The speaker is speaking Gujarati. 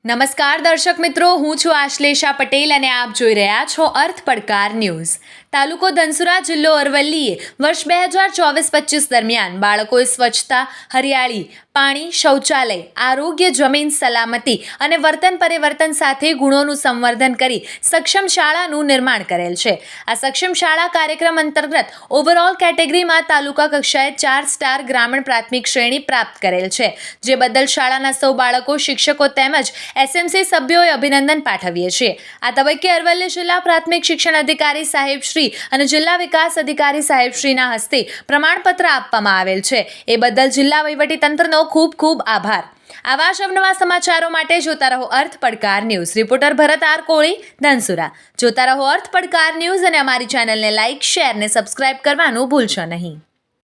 નમસ્કાર દર્શક મિત્રો, હું છું આશ્લેષા પટેલ અને આપ જોઈ રહ્યા છો અર્થ પડકાર ન્યૂઝ. તાલુકો ધનસુરા, જિલ્લો અરવલ્લીએ વર્ષ 2024-25 દરમિયાન બાળકોએ સ્વચ્છતા, હરિયાળી, પાણી, શૌચાલય, આરોગ્ય, જમીન સલામતી અને વર્તન પરિવર્તન સાથે ગુણોનું સંવર્ધન કરી સક્ષમ શાળાનું નિર્માણ કરેલ છે. આ સક્ષમ શાળા કાર્યક્રમ અંતર્ગત ઓવરઓલ કેટેગરીમાં તાલુકા કક્ષાએ 4 સ્ટાર ગ્રામીણ પ્રાથમિક શ્રેણી પ્રાપ્ત કરેલ છે, જે બદલ શાળાના સૌ બાળકો, શિક્ષકો તેમજ એસએમસી સભ્યોએ અભિનંદન પાઠવીએ છીએ. આ તબક્કે અરવલ્લી જિલ્લા પ્રાથમિક શિક્ષણ અધિકારી સાહેબશ્રી અને જિલ્લા વિકાસ અધિકારી સાહેબશ્રીના હસ્તે પ્રમાણપત્ર આપવામાં આવેલ છે. એ બદલ જિલ્લા વહીવટીતંત્રનો ખૂબ ખૂબ આભાર. આવા જ અવનવા સમાચારો માટે જોતા રહો અર્થ પડકાર ન્યૂઝ. રિપોર્ટર ભરત આર કોળી, ધનસુરા. જોતા રહો અર્થ પડકાર ન્યૂઝ અને અમારી ચેનલને લાઇક, શેર ને સબસ્ક્રાઇબ કરવાનું ભૂલશો નહીં.